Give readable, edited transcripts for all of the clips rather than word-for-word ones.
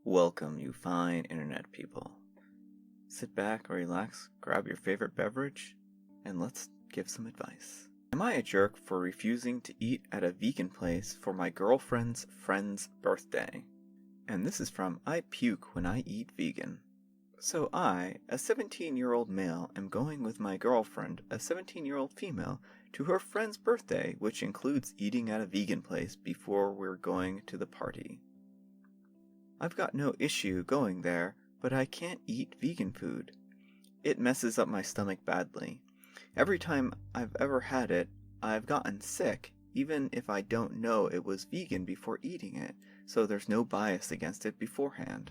Welcome, you fine internet people. Sit back, relax, grab your favorite beverage, and let's give some advice. Am I a jerk for refusing to eat at a vegan place for my girlfriend's friend's birthday? And this is from I puke when I eat vegan. So I, a 17-year-old male, am going with my girlfriend, a 17-year-old female, to her friend's birthday, which includes eating at a vegan place before we're going to the party. I've got no issue going there, but I can't eat vegan food. It messes up my stomach badly. Every time I've ever had it, I've gotten sick, even if I don't know it was vegan before eating it, so there's no bias against it beforehand.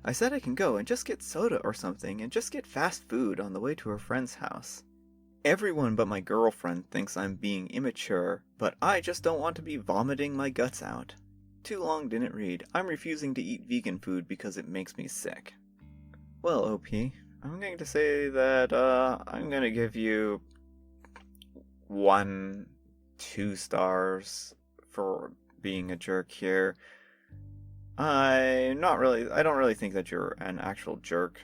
I said I can go and just get soda or something and just get fast food on the way to her friend's house. Everyone but my girlfriend thinks I'm being immature, but I just don't want to be vomiting my guts out. Too long didn't read. I'm refusing to eat vegan food because it makes me sick. Well, OP, I'm going to say that I'm going to give you 2 stars for being a jerk here. I don't really think that you're an actual jerk.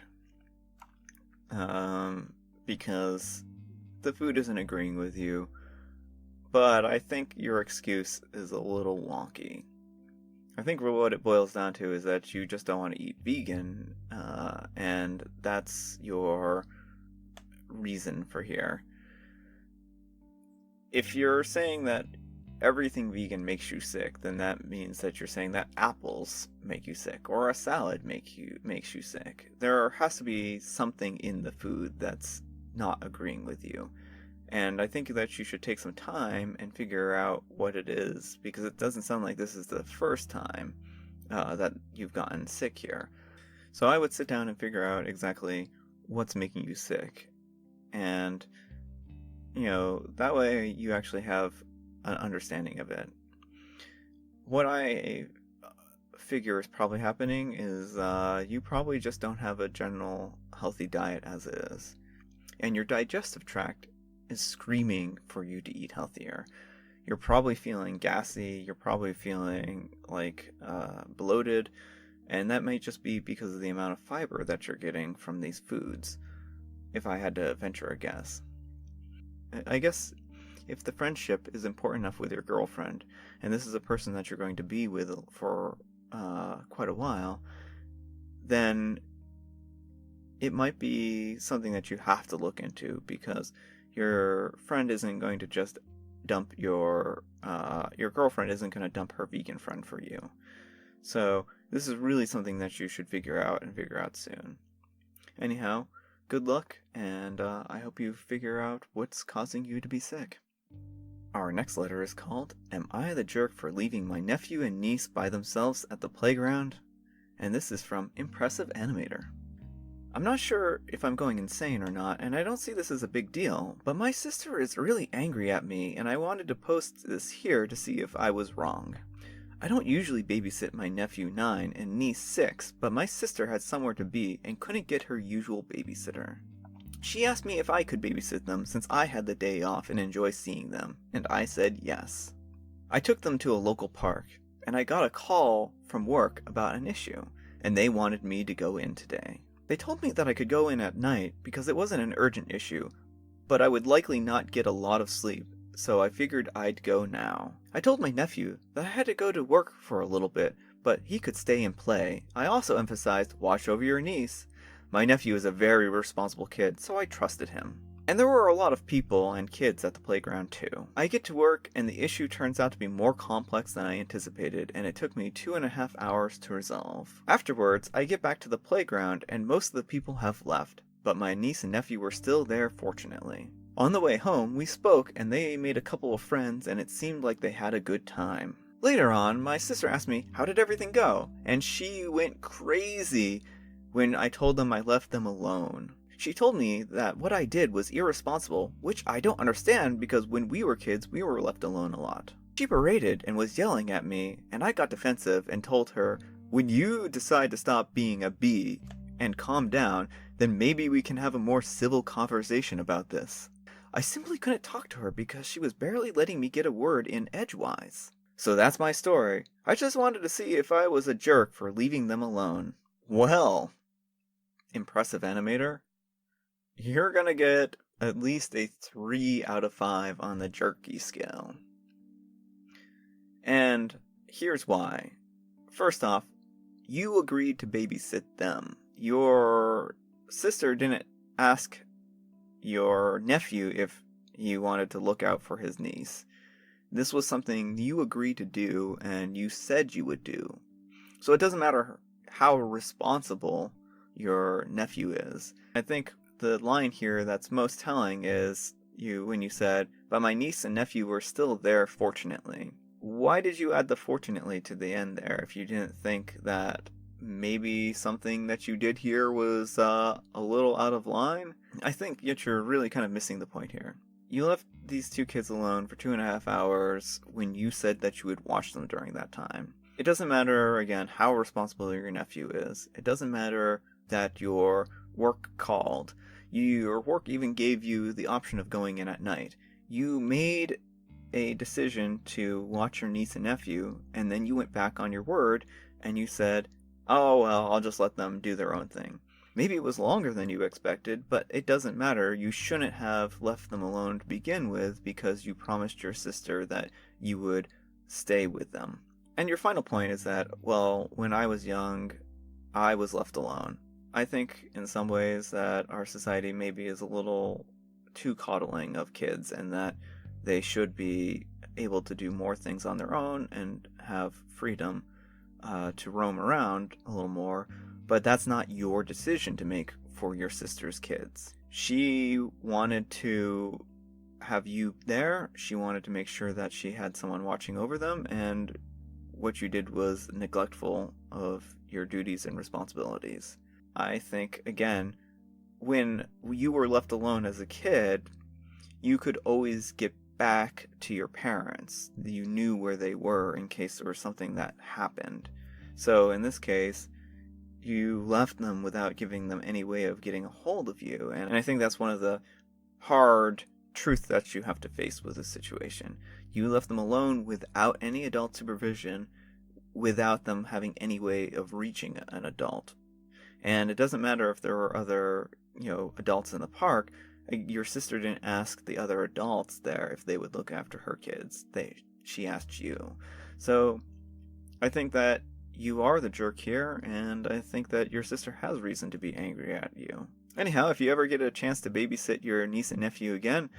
Because the food isn't agreeing with you. But I think your excuse is a little wonky. I think what it boils down to is that you just don't want to eat vegan, and that's your reason for here. If you're saying that everything vegan makes you sick, then that means that you're saying that apples make you sick, or a salad makes you sick. There has to be something in the food that's not agreeing with you. And I think that you should take some time and figure out what it is, because it doesn't sound like this is the first time that you've gotten sick here. So I would sit down and figure out exactly what's making you sick. And, that way you actually have an understanding of it. What I figure is probably happening is you probably just don't have a general healthy diet as it is. And your digestive tract is screaming for you to eat healthier. You're probably feeling gassy, you're probably feeling like bloated, and that might just be because of the amount of fiber that you're getting from these foods, if I had to venture a guess. I guess if the friendship is important enough with your girlfriend, and this is a person that you're going to be with for quite a while, then it might be something that you have to look into, because your friend isn't going to just dump your girlfriend isn't going to dump her vegan friend for you. So this is really something that you should figure out soon. Anyhow, good luck, and I hope you figure out what's causing you to be sick. Our next letter is called, Am I the Jerk for Leaving My Nephew and Niece by Themselves at the Playground? And this is from Impressive Animator. I'm not sure if I'm going insane or not, and I don't see this as a big deal, but my sister is really angry at me, and I wanted to post this here to see if I was wrong. I don't usually babysit my nephew 9 and niece 6, but my sister had somewhere to be and couldn't get her usual babysitter. She asked me if I could babysit them since I had the day off and enjoy seeing them, and I said yes. I took them to a local park, and I got a call from work about an issue, and they wanted me to go in today. They told me that I could go in at night because it wasn't an urgent issue, but I would likely not get a lot of sleep, so I figured I'd go now. I told my nephew that I had to go to work for a little bit, but he could stay and play. I also emphasized, watch over your niece. My nephew is a very responsible kid, so I trusted him. And there were a lot of people and kids at the playground too. I get to work, and the issue turns out to be more complex than I anticipated, and it took me 2.5 hours to resolve. Afterwards, I get back to the playground, and most of the people have left, but my niece and nephew were still there, fortunately. On the way home, we spoke, and they made a couple of friends, and it seemed like they had a good time. Later on, my sister asked me, how did everything go? And she went crazy when I told them I left them alone. She told me that what I did was irresponsible, which I don't understand because when we were kids, we were left alone a lot. She berated and was yelling at me, and I got defensive and told her, when you decide to stop being a bee and calm down, then maybe we can have a more civil conversation about this. I simply couldn't talk to her because she was barely letting me get a word in edgewise. So that's my story. I just wanted to see if I was a jerk for leaving them alone. Well, impressive animator, you're gonna get at least a 3 out of 5 on the jerky scale. And here's why. First off, you agreed to babysit them. Your sister didn't ask your nephew if he wanted to look out for his niece. This was something you agreed to do and you said you would do. So it doesn't matter how responsible your nephew is. I think the line here that's most telling is when you said, "But my niece and nephew were still there, fortunately." Why did you add the "fortunately" to the end there if you didn't think that maybe something that you did here was a little out of line? I think yet you're really kind of missing the point here. You left these two kids alone for 2.5 hours when you said that you would watch them during that time. It doesn't matter, again, how responsible your nephew is. It doesn't matter that your work called. Your work even gave you the option of going in at night. You made a decision to watch your niece and nephew, and then you went back on your word and you said, "Oh, well, I'll just let them do their own thing." Maybe it was longer than you expected, but it doesn't matter. You shouldn't have left them alone to begin with because you promised your sister that you would stay with them. And your final point is that, well, when I was young, I was left alone. I think in some ways that our society maybe is a little too coddling of kids and that they should be able to do more things on their own and have freedom to roam around a little more. But that's not your decision to make for your sister's kids. She wanted to have you there. She wanted to make sure that she had someone watching over them, and what you did was neglectful of your duties and responsibilities. I think, again, when you were left alone as a kid, you could always get back to your parents. You knew where they were in case there was something that happened. So in this case, you left them without giving them any way of getting a hold of you. And I think that's one of the hard truths that you have to face with this situation. You left them alone without any adult supervision, without them having any way of reaching an adult. And it doesn't matter if there were other, adults in the park. Your sister didn't ask the other adults there if they would look after her kids. She asked you. So I think that you are the jerk here, and I think that your sister has reason to be angry at you. Anyhow, if you ever get a chance to babysit your niece and nephew again,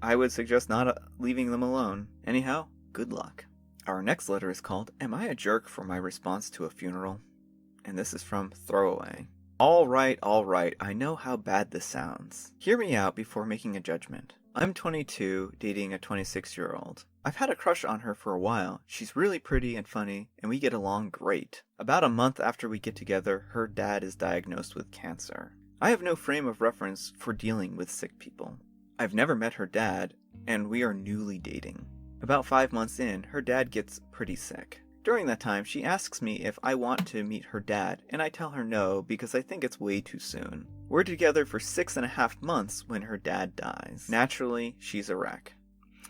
I would suggest not leaving them alone. Anyhow, good luck. Our next letter is called, "Am I a Jerk for My Response to a Funeral?" And this is from Throwaway. All right, I know how bad this sounds. Hear me out before making a judgment. I'm 22, dating a 26-year-old. I've had a crush on her for a while. She's really pretty and funny, and we get along great. About a month after we get together, her dad is diagnosed with cancer. I have no frame of reference for dealing with sick people. I've never met her dad, and we are newly dating. About 5 months in, her dad gets pretty sick. During that time, she asks me if I want to meet her dad, and I tell her no because I think it's way too soon. We're together for 6.5 months when her dad dies. Naturally, she's a wreck.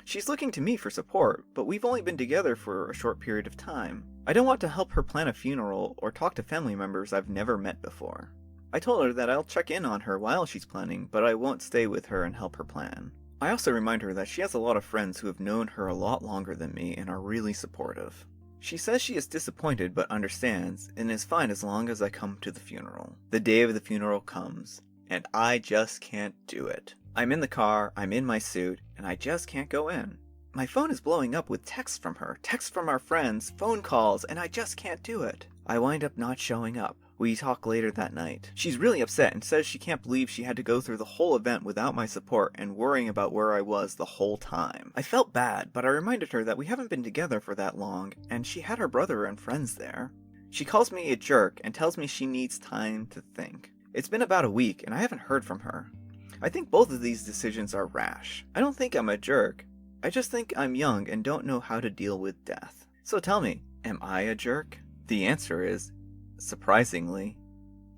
She's looking to me for support, but we've only been together for a short period of time. I don't want to help her plan a funeral or talk to family members I've never met before. I told her that I'll check in on her while she's planning, but I won't stay with her and help her plan. I also remind her that she has a lot of friends who have known her a lot longer than me and are really supportive. She says she is disappointed but understands, and is fine as long as I come to the funeral. The day of the funeral comes, and I just can't do it. I'm in the car, I'm in my suit, and I just can't go in. My phone is blowing up with texts from her, texts from our friends, phone calls, and I just can't do it. I wind up not showing up. We talk later that night. She's really upset and says she can't believe she had to go through the whole event without my support and worrying about where I was the whole time. I felt bad, but I reminded her that we haven't been together for that long, and she had her brother and friends there. She calls me a jerk and tells me she needs time to think. It's been about a week, and I haven't heard from her. I think both of these decisions are rash. I don't think I'm a jerk. I just think I'm young and don't know how to deal with death. So tell me, am I a jerk? The answer is, surprisingly,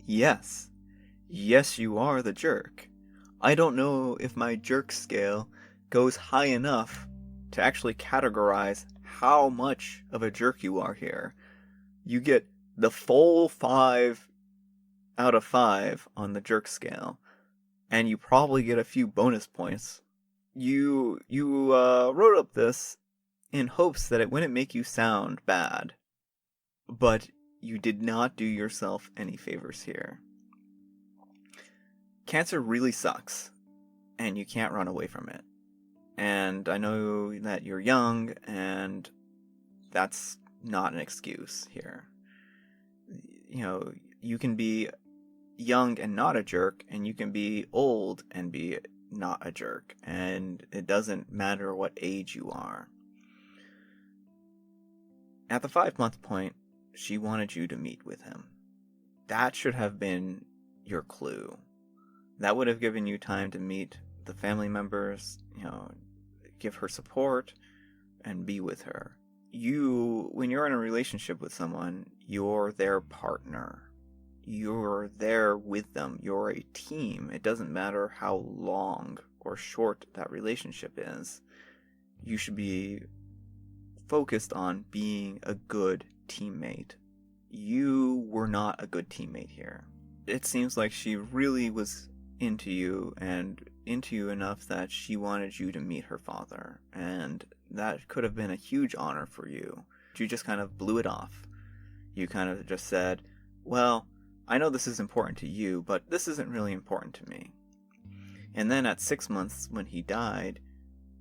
yes. Yes, you are the jerk. I don't know if my jerk scale goes high enough to actually categorize how much of a jerk you are here. You get the full 5 out of 5 on the jerk scale, and you probably get a few bonus points. You wrote up this in hopes that it wouldn't make you sound bad, but you did not do yourself any favors here. Cancer really sucks, and you can't run away from it. And I know that you're young, and that's not an excuse here. You know, you can be young and not a jerk, and you can be old and be not a jerk, and it doesn't matter what age you are. At the 5-month point, she wanted you to meet with him. That should have been your clue. That would have given you time to meet the family members, give her support, and be with her. When you're in a relationship with someone, you're their partner. You're there with them. You're a team. It doesn't matter how long or short that relationship is. You should be focused on being a good teammate. You were not a good teammate here. It seems like she really was into you, and into you enough that she wanted you to meet her father, and that could have been a huge honor for you. You just kind of blew it off. You kind of just said, well, I know this is important to you, but this isn't really important to me. And then at 6 months when he died,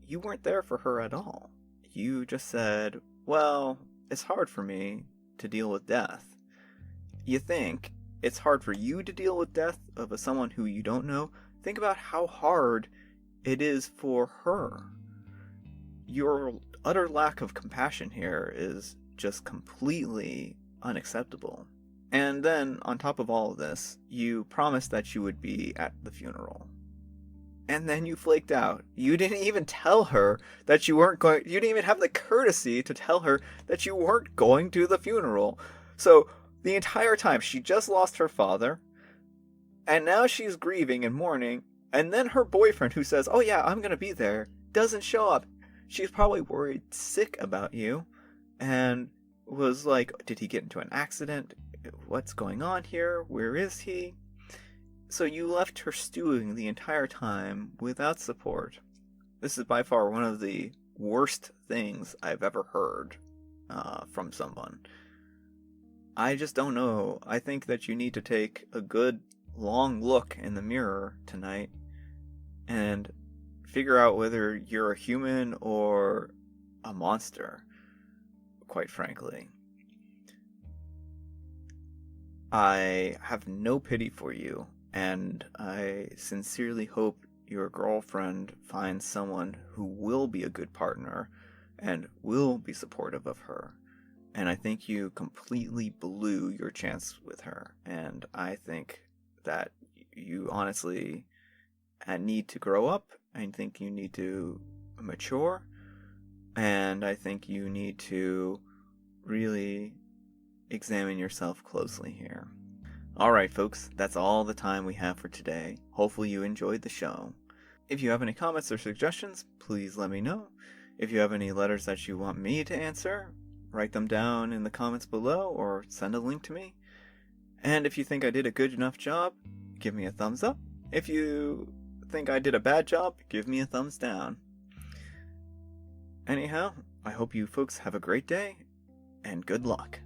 you weren't there for her at all. You just said, well, it's hard for me to deal with death. You think it's hard for you to deal with death of someone who you don't know? Think about how hard it is for her. Your utter lack of compassion here is just completely unacceptable. And then, on top of all of this, you promised that you would be at the funeral. And then you flaked out. You didn't even tell her that you weren't going. You didn't even have the courtesy to tell her that you weren't going to the funeral. So, the entire time, she just lost her father, and now she's grieving and mourning, and then her boyfriend, who says, oh yeah, I'm going to be there, doesn't show up. She's probably worried sick about you, and was like, did he get into an accident? What's going on here? Where is he? So you left her stewing the entire time without support. This is by far one of the worst things I've ever heard from someone. I just don't know. I think that you need to take a good long look in the mirror tonight and figure out whether you're a human or a monster, quite frankly. I have no pity for you, and I sincerely hope your girlfriend finds someone who will be a good partner and will be supportive of her. And I think you completely blew your chance with her. And I think that you honestly need to grow up. I think you need to mature. And I think you need to really examine yourself closely here. Alright folks, that's all the time we have for today. Hopefully you enjoyed the show. If you have any comments or suggestions, please let me know. If you have any letters that you want me to answer, write them down in the comments below or send a link to me. And if you think I did a good enough job, give me a thumbs up. If you think I did a bad job, give me a thumbs down. Anyhow, I hope you folks have a great day, and good luck.